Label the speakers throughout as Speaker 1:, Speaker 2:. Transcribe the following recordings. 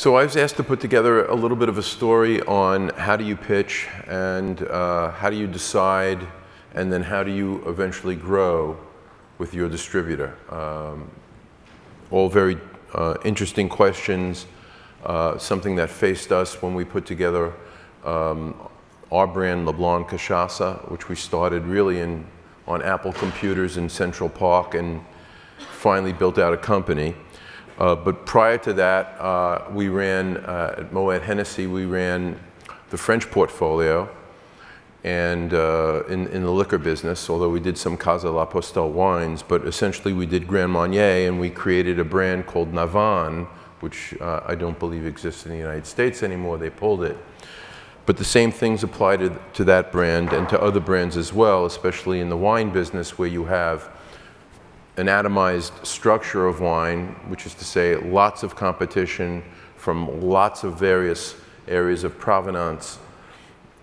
Speaker 1: So I was asked to put together a little bit of a story on how do you pitch and how do you decide and then how do you eventually grow with your distributor. All very interesting questions, something that faced us when we put together our brand Leblon Cachaca, which we started really on Apple computers in Central Park and finally built out a company. But prior to that, we ran, at Moet Hennessy, we ran the French portfolio and in the liquor business, although we did some Casa La Postel wines, but essentially we did Grand Marnier and we created a brand called Navan, which I don't believe exists in the United States anymore, they pulled it. But the same things apply to that brand and to other brands as well, especially in the wine business where you have an atomized structure of wine, which is to say lots of competition from lots of various areas of provenance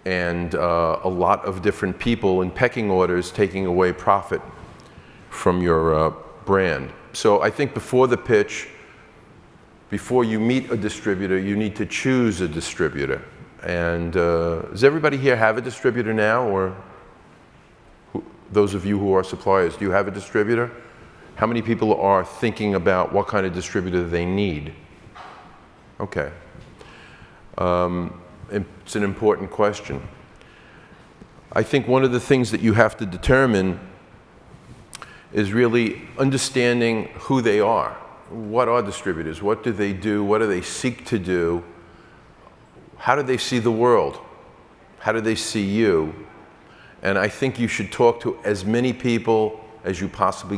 Speaker 1: and a lot of different people in pecking orders taking away profit from your brand. So I think before the pitch, before you meet a distributor, you need to choose a distributor. And does everybody here have a distributor now, or those of you who are suppliers, do you have a distributor? How many people are thinking about what kind of distributor they need? Okay. It's an important question. I think one of the things that you have to determine is really understanding who they are. What are distributors? What do they do? What do they seek to do? How do they see the world? How do they see you? And I think you should talk to as many people as you possibly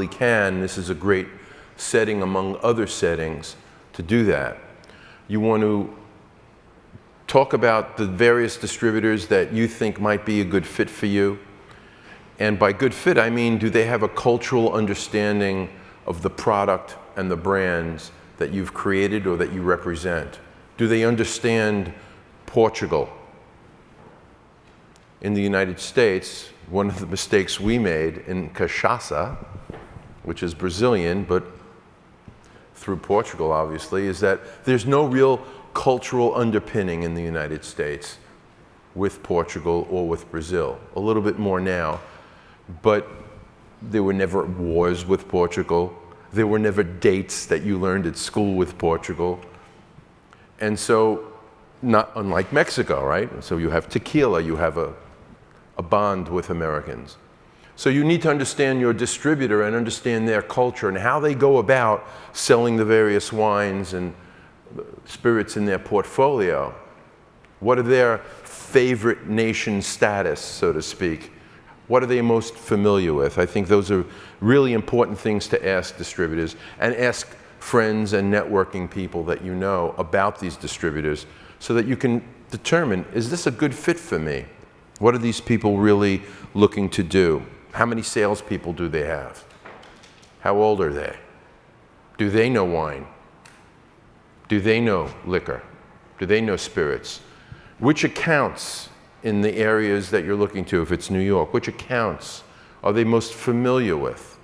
Speaker 1: can. This is a great setting among other settings to do that. You want to talk about the various distributors that you think might be a good fit for you. And by good fit, I mean, do they have a cultural understanding of the product and the brands that you've created or that you represent? Do they understand Portugal? In the United States, one of the mistakes we made in cachaça, which is Brazilian, but through Portugal obviously, is that there's no real cultural underpinning in the United States with Portugal or with Brazil. A little bit more now, but there were never wars with Portugal. There were never dates that you learned at school with Portugal. And so, not unlike Mexico, right? So you have tequila, you have a bond with Americans. So you need to understand your distributor and understand their culture and how they go about selling the various wines and spirits in their portfolio. What are their favorite nation status, so to speak? What are they most familiar with? I think those are really important things to ask distributors and ask friends and networking people that you know about these distributors so that you can determine, is this a good fit for me? What are these people really looking to do? How many salespeople do they have? How old are they? Do they know wine? Do they know liquor? Do they know spirits? Which accounts in the areas that you're looking to, if it's New York, which accounts are they most familiar with?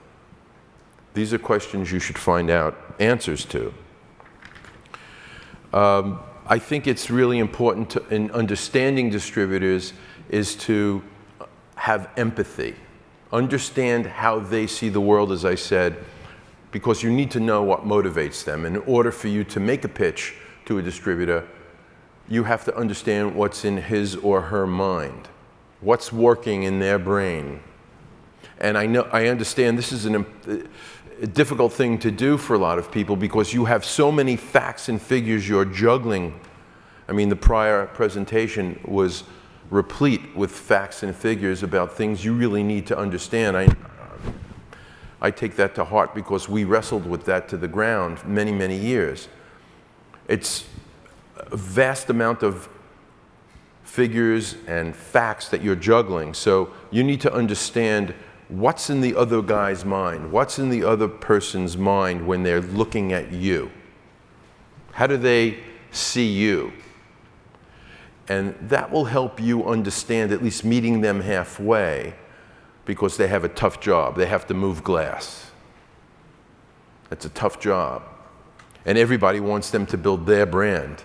Speaker 1: These are questions you should find out answers to. I think it's really important in understanding distributors is to have empathy. Understand how they see the world, as I said, because you need to know what motivates them. In order for you to make a pitch to a distributor, you have to understand what's in his or her mind, what's working in their brain. And I understand this is a difficult thing to do for a lot of people because you have so many facts and figures you're juggling. I mean, the prior presentation was replete with facts and figures about things you really need to understand. I take that to heart because we wrestled with that to the ground many, many years. It's a vast amount of figures and facts that you're juggling. So you need to understand what's in the other guy's mind, what's in the other person's mind when they're looking at you. How do they see you? And that will help you understand, at least meeting them halfway, because they have a tough job. They have to move glass. It's a tough job. and everybody wants them to build their brand.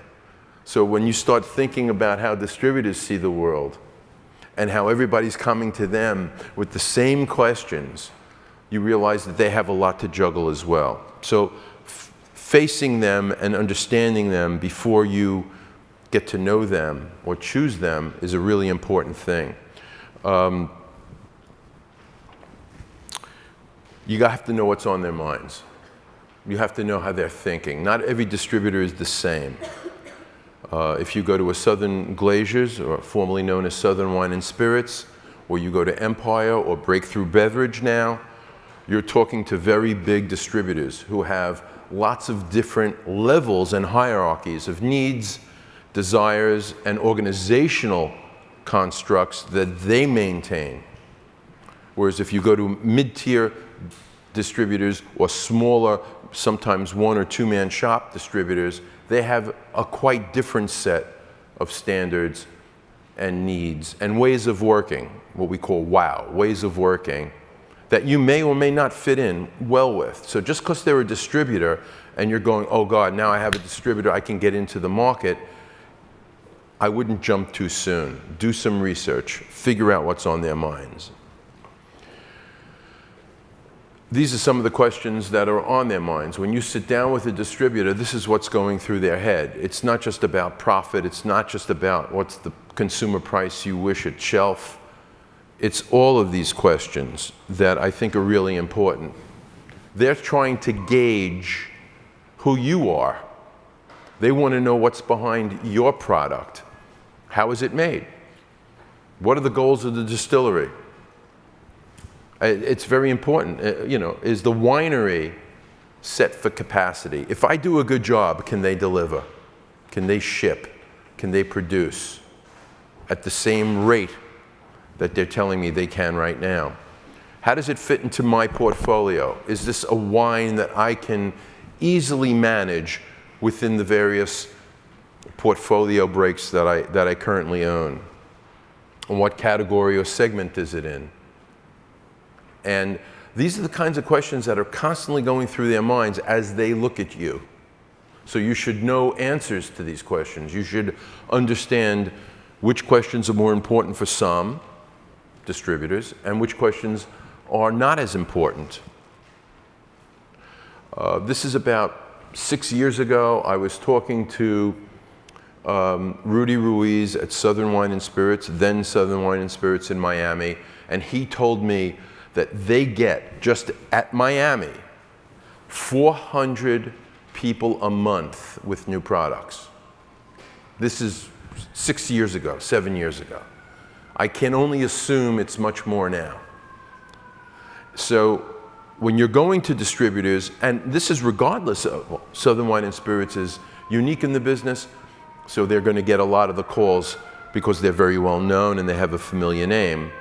Speaker 1: So when you start thinking about how distributors see the world and how everybody's coming to them with the same questions, you realize that they have a lot to juggle as well. So facing them and understanding them before you get to know them or choose them is a really important thing. You have to know what's on their minds. You have to know how they're thinking. Not every distributor is the same. If you go to a Southern Glaciers, or formerly known as Southern Wine and Spirits, or you go to Empire or Breakthrough Beverage now, you're talking to very big distributors who have lots of different levels and hierarchies of needs, desires, and organizational constructs that they maintain. Whereas if you go to mid-tier distributors or smaller, sometimes one or two man shop distributors, they have a quite different set of standards and needs and ways of working, what we call WOW, ways of working, that you may or may not fit in well with. So just because they're a distributor and you're going, oh God, now I have a distributor, I can get into the market, I wouldn't jump too soon. Do some research, figure out what's on their minds. These are some of the questions that are on their minds. When you sit down with a distributor, this is what's going through their head. It's not just about profit. It's not just about what's the consumer price you wish at shelf. It's all of these questions that I think are really important. They're trying to gauge who you are. They want to know what's behind your product. How is it made? What are the goals of the distillery? It's very important, you know, is the winery set for capacity? If I do a good job, can they deliver? Can they ship? Can they produce at the same rate that they're telling me they can right now? How does it fit into my portfolio? Is this a wine that I can easily manage within the various portfolio breaks that I currently own? And what category or segment is it in? And these are the kinds of questions that are constantly going through their minds as they look at you. So you should know answers to these questions. You should understand which questions are more important for some distributors and which questions are not as important. This is about 6 years ago. I was talking to Rudy Ruiz at Southern Wine and Spirits, then Southern Wine and Spirits in Miami, and he told me that they get, just at Miami, 400 people a month with new products. This is 6 years ago, 7 years ago. I can only assume it's much more now. So when you're going to distributors, and this is regardless of, well, Southern Wine and Spirits is unique in the business, so they're going to get a lot of the calls because they're very well known and they have a familiar name.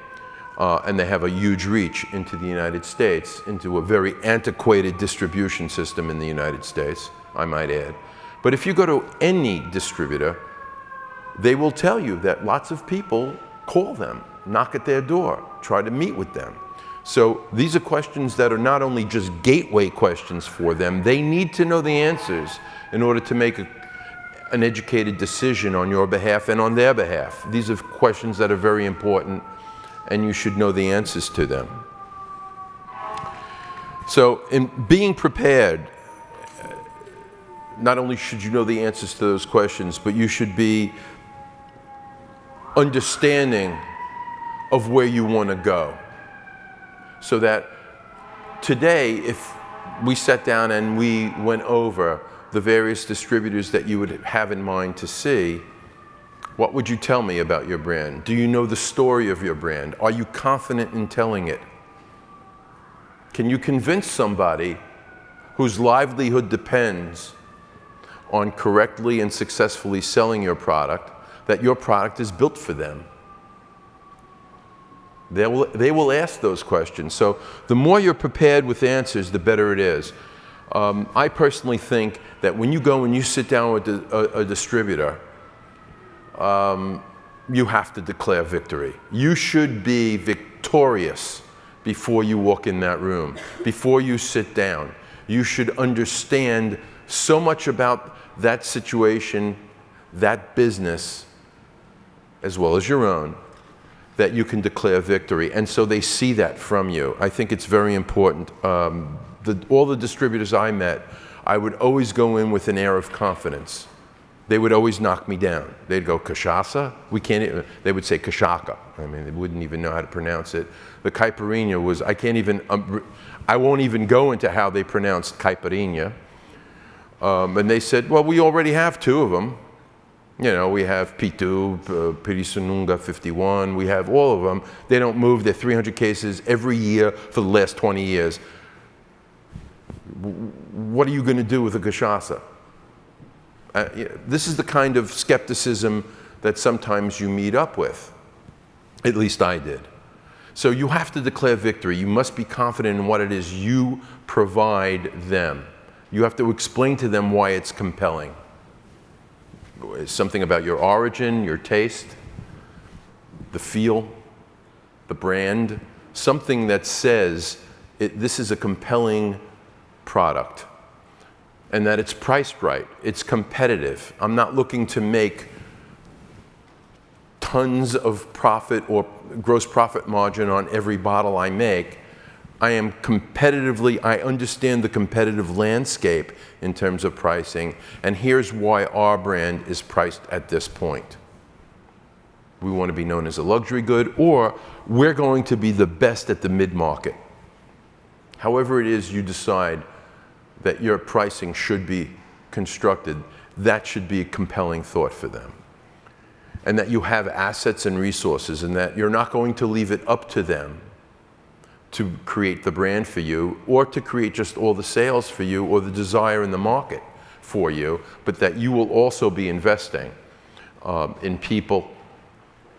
Speaker 1: And they have a huge reach into the United States, into a very antiquated distribution system in the United States, I might add. But if you go to any distributor, they will tell you that lots of people call them, knock at their door, try to meet with them. So these are questions that are not only just gateway questions for them, they need to know the answers in order to make an educated decision on your behalf and on their behalf. These are questions that are very important, and you should know the answers to them. So in being prepared, not only should you know the answers to those questions, but you should be understanding of where you want to go. So that today, if we sat down and we went over the various distributors that you would have in mind to see, what would you tell me about your brand? Do you know the story of your brand? Are you confident in telling it? Can you convince somebody whose livelihood depends on correctly and successfully selling your product that your product is built for them? They will ask those questions. So the more you're prepared with answers, the better it is. I personally think that when you go and you sit down with a distributor, you have to declare victory. You should be victorious before you walk in that room, before you sit down. You should understand so much about that situation, that business, as well as your own, that you can declare victory. And so they see that from you. I think it's very important. All the distributors I met, I would always go in with an air of confidence. They would always knock me down. They'd go, Cachaca? We can't even, they would say Cachaca. I mean, they wouldn't even know how to pronounce it. The caipirinha was, I won't even go into how they pronounced caipirinha. And they said, well, we already have 2 of them. You know, we have Pitu, Pirisununga 51, we have all of them. They don't move, they're 300 cases every year for the last 20 years. What are you going to do with a Cachaca? This is the kind of skepticism that sometimes you meet up with. At least I did. So you have to declare victory. You must be confident in what it is you provide them. You have to explain to them why it's compelling. Something about your origin, your taste, the feel, the brand, something that says this is a compelling product and that it's priced right, it's competitive. I'm not looking to make tons of profit or gross profit margin on every bottle I make. I am competitively, I understand the competitive landscape in terms of pricing, and here's why our brand is priced at this point. We want to be known as a luxury good, or we're going to be the best at the mid-market. However it is you decide that your pricing should be constructed, that should be a compelling thought for them. And that you have assets and resources, and that you're not going to leave it up to them to create the brand for you, or to create just all the sales for you, or the desire in the market for you, but that you will also be investing in people,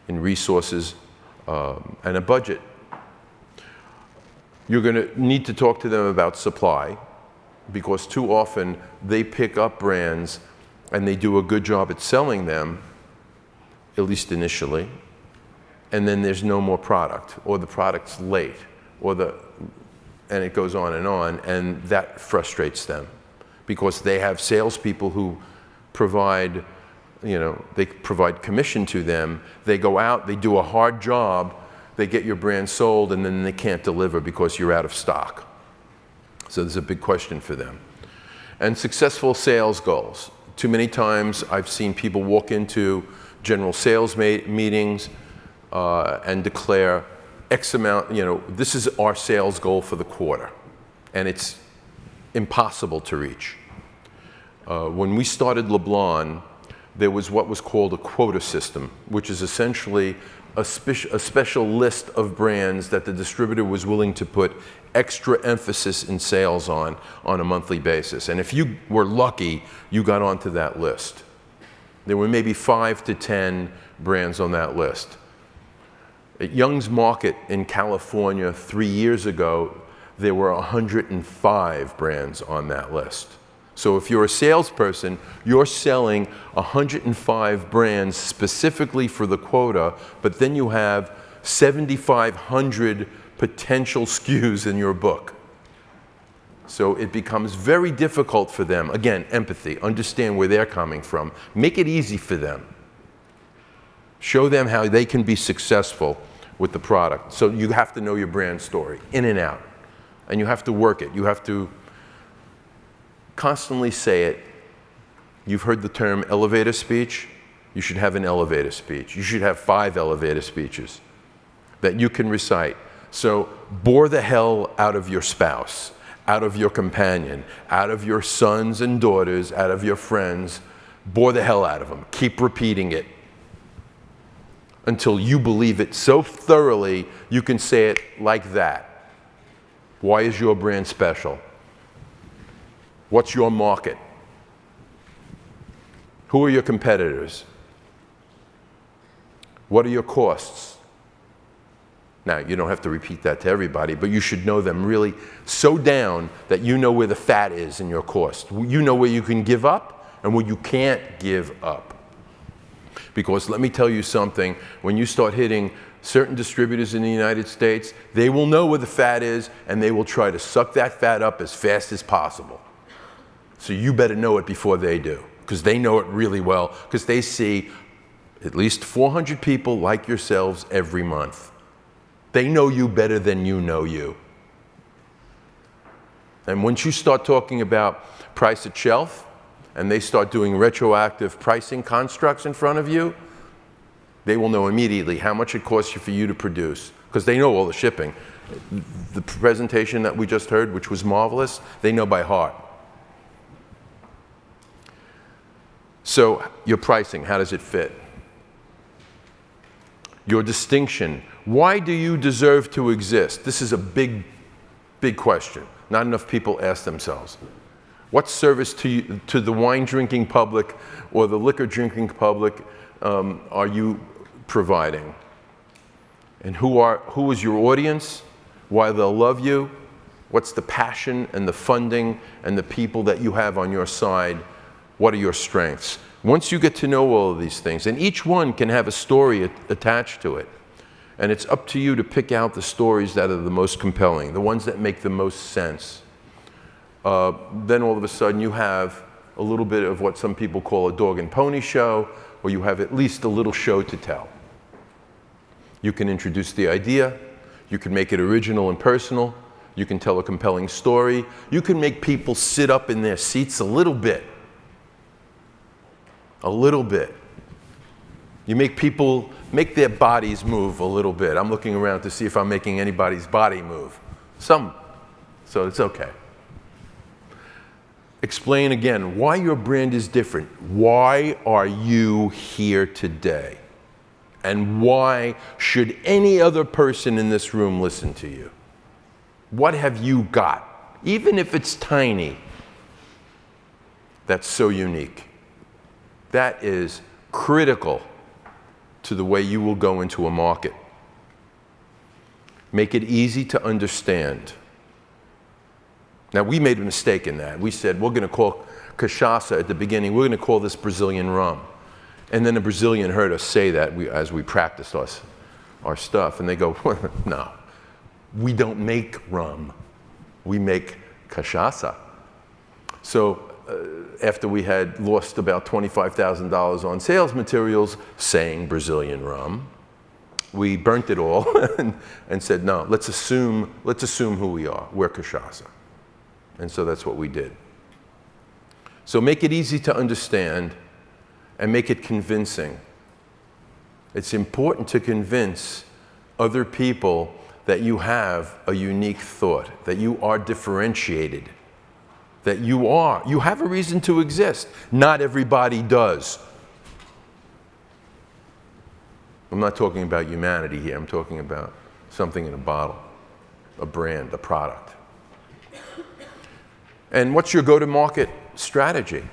Speaker 1: in resources, and a budget. You're going to need to talk to them about supply, because too often they pick up brands and they do a good job at selling them, at least initially, and then there's no more product, or the product's late, and it goes on, and that frustrates them, because they have salespeople who provide, they provide commission to them. They go out, they do a hard job, they get your brand sold, and then they can't deliver because you're out of stock. So there's a big question for them. And successful sales goals. Too many times I've seen people walk into general sales meetings and declare X amount, this is our sales goal for the quarter, and it's impossible to reach. When we started Leblon, there was what was called a quota system, which is essentially a special list of brands that the distributor was willing to put extra emphasis in sales on a monthly basis. And if you were lucky, you got onto that list. There were maybe 5 to 10 brands on that list. At Young's Market in California 3 years ago, there were 105 brands on that list. So if you're a salesperson, you're selling 105 brands specifically for the quota, but then you have 7,500 potential SKUs in your book. So it becomes very difficult for them. Again, empathy, understand where they're coming from. Make it easy for them. Show them how they can be successful with the product. So you have to know your brand story, in and out. And you have to work it. You have to constantly say it. You've heard the term elevator speech. You should have an elevator speech. You should have 5 elevator speeches that you can recite. So bore the hell out of your spouse, out of your companion, out of your sons and daughters, out of your friends. Bore the hell out of them. Keep repeating it until you believe it so thoroughly you can say it like that. Why is your brand special? What's your market? Who are your competitors? What are your costs? Now, you don't have to repeat that to everybody, but you should know them really so down that you know where the fat is in your cost. You know where you can give up and where you can't give up. Because let me tell you something, when you start hitting certain distributors in the United States, they will know where the fat is, and they will try to suck that fat up as fast as possible. So you better know it before they do, because they know it really well, because they see at least 400 people like yourselves every month. They know you better than you know you. And once you start talking about price at shelf, and they start doing retroactive pricing constructs in front of you, they will know immediately how much it costs you for you to produce, because they know all the shipping. The presentation that we just heard, which was marvelous, they know by heart. So your pricing, how does it fit? Your distinction, why do you deserve to exist? This is a big, big question. Not enough people ask themselves. What service to the wine-drinking public or the liquor-drinking public are you providing? And who is your audience? Why they'll love you? What's the passion and the funding and the people that you have on your side? What are your strengths? Once you get to know all of these things, and each one can have a story attached to it, and it's up to you to pick out the stories that are the most compelling, the ones that make the most sense. Then all of a sudden you have a little bit of what some people call a dog and pony show, or you have at least a little show to tell. You can introduce the idea, you can make it original and personal, you can tell a compelling story, you can make people sit up in their seats a little bit. A little bit. You make people make their bodies move a little bit. I'm looking around to see if I'm making anybody's body move. Some, so it's okay. Explain again why your brand is different. Why are you here today? And why should any other person in this room listen to you? What have you got? Even if it's tiny, that's so unique. That is critical to the way you will go into a market. Make it easy to understand. Now, we made a mistake in that. We said, we're going to call cachaça at the beginning, we're going to call this Brazilian rum. And then a Brazilian heard us say that as we practiced our stuff, and they go, no, we don't make rum. We make cachaça. So after we had lost about $25,000 on sales materials saying Brazilian rum, we burnt it all and said, no, let's assume who we are. We're cachaça. And so that's what we did. So make it easy to understand and make it convincing. It's important to convince other people that you have a unique thought, that you are differentiated, that you have a reason to exist. Not everybody does. I'm not talking about humanity here. I'm talking about something in a bottle, a brand, a product. And what's your go-to-market strategy?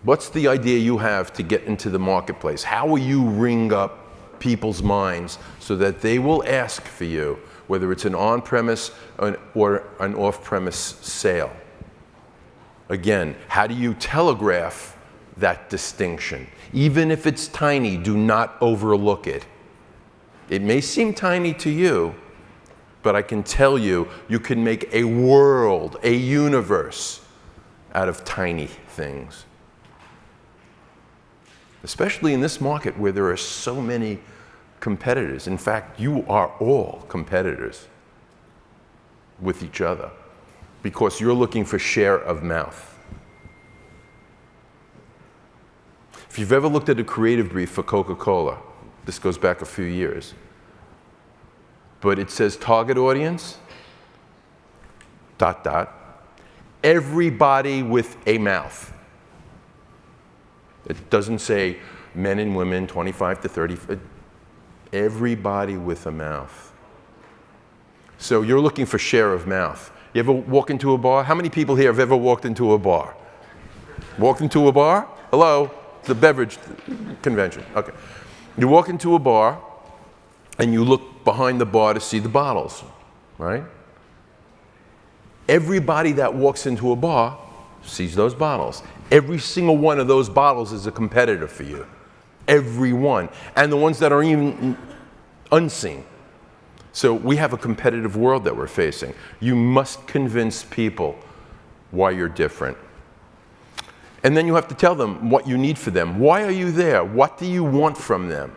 Speaker 1: What's the idea you have to get into the marketplace? How will you ring up people's minds so that they will ask for you, whether it's an on-premise or an off-premise sale? Again, how do you telegraph that distinction? Even if it's tiny, do not overlook it. It may seem tiny to you, but I can tell you, you can make a world, a universe out of tiny things. Especially in this market where there are so many competitors. In fact, you are all competitors with each other because you're looking for share of mouth. If you've ever looked at a creative brief for Coca-Cola, this goes back a few years, but it says target audience, ... everybody with a mouth. It doesn't say men and women, 25 to 30, everybody with a mouth. So you're looking for share of mouth. You ever walk into a bar? How many people here have ever walked into a bar? Walked into a bar? Hello? The Beverage convention. Okay. You walk into a bar and you look behind the bar to see the bottles, right? Everybody that walks into a bar sees those bottles. Every single one of those bottles is a competitor for you. Every one. And the ones that are even unseen. So we have a competitive world that we're facing. You must convince people why you're different. And then you have to tell them what you need for them. Why are you there? What do you want from them?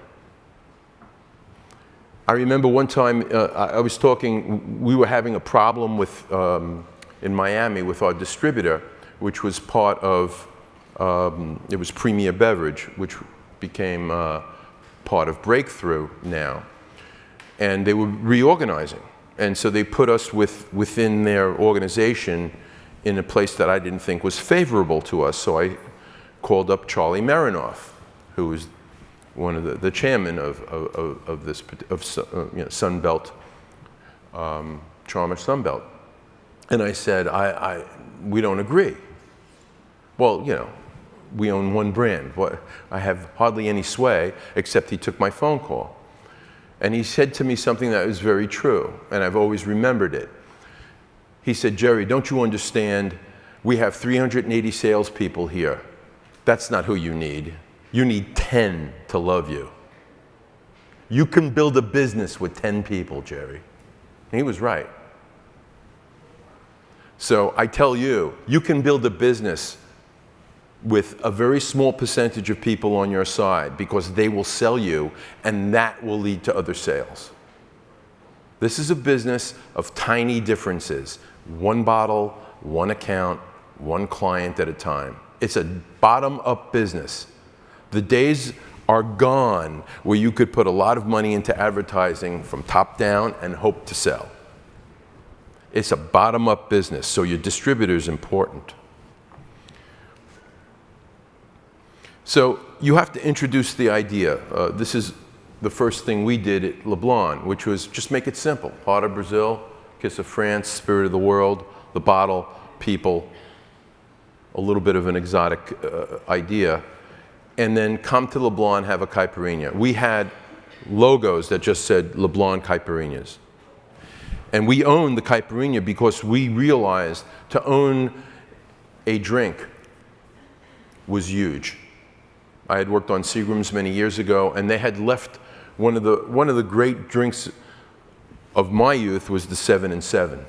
Speaker 1: I remember one time I was talking, we were having a problem with, in Miami with our distributor, which was part of, it was Premier Beverage, which became part of Breakthrough now. And they were reorganizing. And so they put us within their organization in a place that I didn't think was favorable to us. So I called up Charlie Marinoff, who was one of the chairman of this, you know, Sunbelt, Charmer Sunbelt. And I said, we don't agree. Well, you know, we own one brand. I have hardly any sway, except he took my phone call. And he said to me something that was very true, and I've always remembered it. He said, Gerry, don't you understand? We have 380 salespeople here. That's not who you need. You need 10 to love you. You can build a business with 10 people, Gerry. And he was right. So I tell you, you can build a business with a very small percentage of people on your side because they will sell you, and that will lead to other sales. This is a business of tiny differences. One bottle, one account, one client at a time. It's a bottom-up business. The days are gone where you could put a lot of money into advertising from top down and hope to sell. It's a bottom-up business, so your distributor is important. So you have to introduce the idea. This is the first thing we did at Leblon, which was just make it simple. Heart of Brazil, kiss of France, spirit of the world, the bottle, people, a little bit of an exotic idea. And then come to Leblon, have a caipirinha. We had logos that just said Leblon Caipirinhas. And we owned the caipirinha because we realized to own a drink was huge. I had worked on Seagram's many years ago, and they had left one of the great drinks of my youth was the 7 and 7.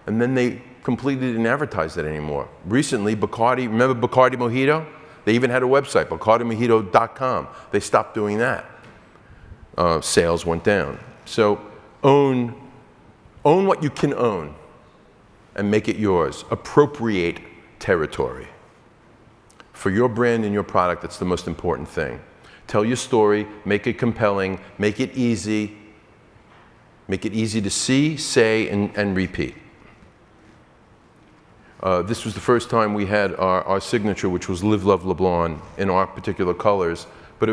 Speaker 1: And then they completely didn't advertise that anymore. Recently, Bacardi, remember Bacardi Mojito? They even had a website, BacardiMojito.com. They stopped doing that. Sales went down. So own what you can own and make it yours. Appropriate territory. For your brand and your product, that's the most important thing. Tell your story, make it compelling, make it easy to see, say, and repeat. This was the first time we had our signature, which was Live, Love, Leblon, in our particular colors. But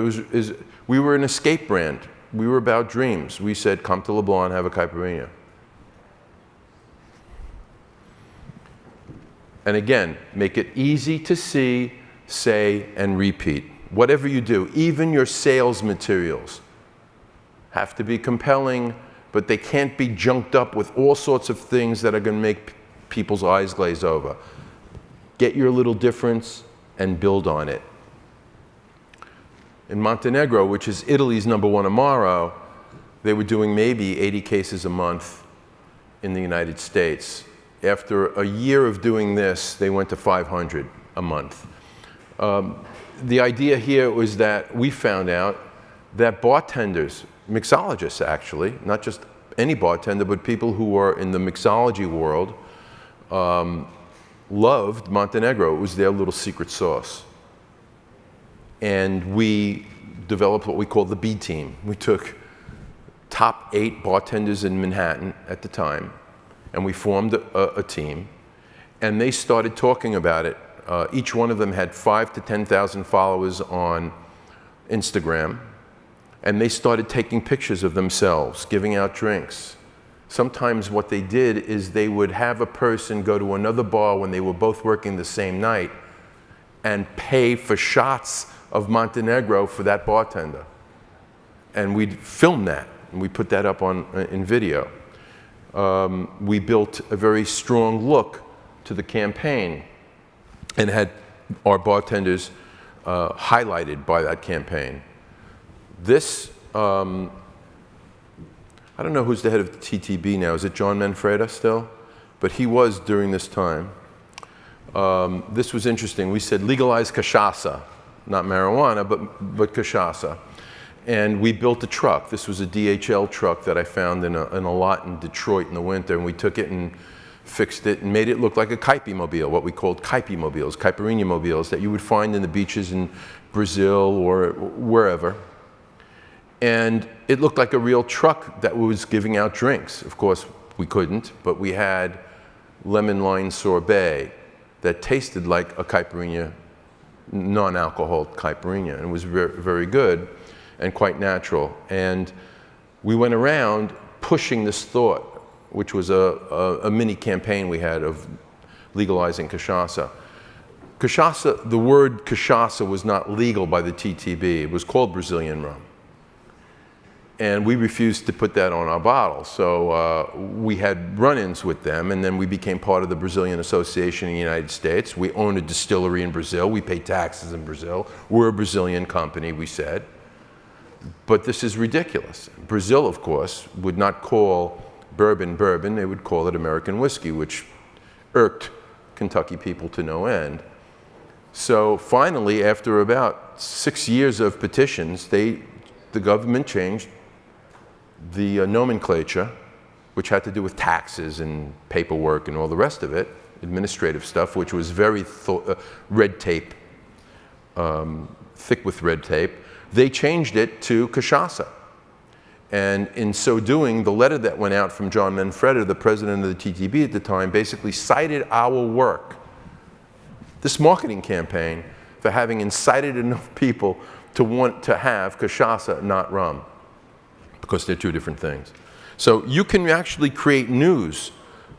Speaker 1: we were an escape brand. We were about dreams. We said, come to Leblon, have a caipirinha. And again, make it easy to see, say, and repeat. Whatever you do, even your sales materials have to be compelling, but they can't be junked up with all sorts of things that are going to make people's eyes glaze over. Get your little difference and build on it. In Montenegro, which is Italy's #1 Amaro, they were doing maybe 80 cases a month in the United States. After a year of doing this, they went to 500 a month. The idea here was that we found out that bartenders, mixologists actually, not just any bartender, but people who were in the mixology world, loved Montenegro. It was their little secret sauce. And we developed what we called the B team. We took top 8 bartenders in Manhattan at the time, and we formed a team, and they started talking about it. Each one of them had 5,000 to 10,000 followers on Instagram, and they started taking pictures of themselves, giving out drinks. Sometimes what they did is they would have a person go to another bar when they were both working the same night and pay for shots of Montenegro for that bartender. And we'd film that, and we put that up in video. We built a very strong look to the campaign and had our bartenders highlighted by that campaign. This, I don't know who's the head of the TTB now. Is it John Manfreda still? But he was during this time. This was interesting. We said legalize cachaça, not marijuana, but cachaça. And we built a truck. This was a DHL truck that I found in a lot in Detroit in the winter, and we took it and fixed it and made it look like a caipimobile, what we called caipimobiles, caipirinha mobiles that you would find in the beaches in Brazil or wherever. And it looked like a real truck that was giving out drinks. Of course, we couldn't, but we had lemon lime sorbet that tasted like a caipirinha, non-alcoholic caipirinha, and it was very, very good and quite natural. And we went around pushing this thought, which was a mini campaign we had of legalizing cachaça. Cachaça, the word cachaça was not legal by the TTB. It was called Brazilian rum. And we refused to put that on our bottles. So we had run-ins with them, and then we became part of the Brazilian Association in the United States. We own a distillery in Brazil. We pay taxes in Brazil. We're a Brazilian company, we said. But this is ridiculous. Brazil, of course, would not call bourbon bourbon. They would call it American whiskey, which irked Kentucky people to no end. So finally, after about 6 years of petitions, the government changed the nomenclature, which had to do with taxes and paperwork and all the rest of it, administrative stuff, which was very red tape, thick with red tape. They changed it to cachaça. And in so doing, the letter that went out from John Manfreda, the president of the TTB at the time, basically cited our work, this marketing campaign, for having incited enough people to want to have cachaça, not rum, because they're two different things. So you can actually create news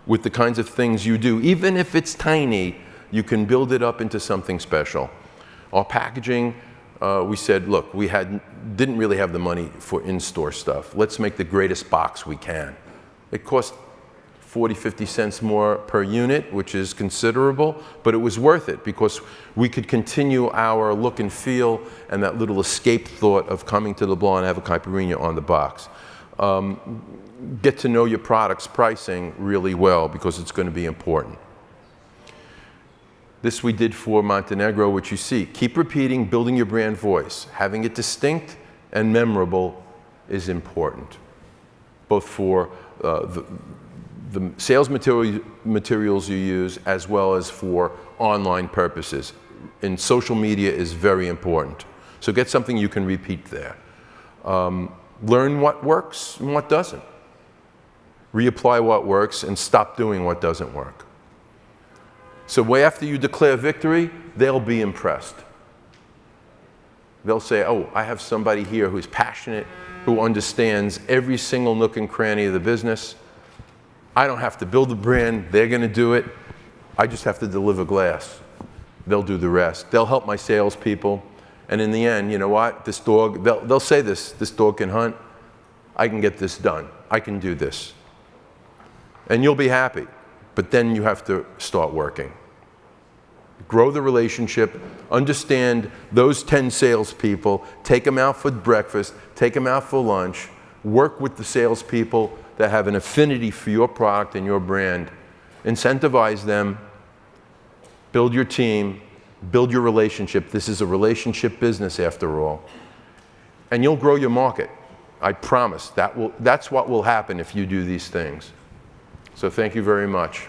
Speaker 1: with the kinds of things you do. Even if it's tiny, you can build it up into something special. Our packaging, we said, look, we didn't really have the money for in-store stuff. Let's make the greatest box we can. It cost 40, 50 cents more per unit, which is considerable, but it was worth it because we could continue our look and feel and that little escape thought of coming to Leblon and have a caipirinha on the box. Get to know your product's pricing really well because it's going to be important. This we did for Montenegro, which you see. Keep repeating, building your brand voice. Having it distinct and memorable is important, both for the sales materials you use as well as for online purposes. And social media is very important. So get something you can repeat there. Learn what works and what doesn't. Reapply what works and stop doing what doesn't work. So way after you declare victory, they'll be impressed. They'll say, oh, I have somebody here who's passionate, who understands every single nook and cranny of the business. I don't have to build a brand, they're going to do it. I just have to deliver glass. They'll do the rest. They'll help my salespeople. And in the end, you know what? This dog, they'll say this dog can hunt. I can get this done. I can do this. And you'll be happy. But then you have to start working. Grow the relationship, understand those 10 salespeople, take them out for breakfast, take them out for lunch, work with the salespeople that have an affinity for your product and your brand, incentivize them, build your team, build your relationship. This is a relationship business after all. And you'll grow your market. I promise. That's what will happen if you do these things. So thank you very much.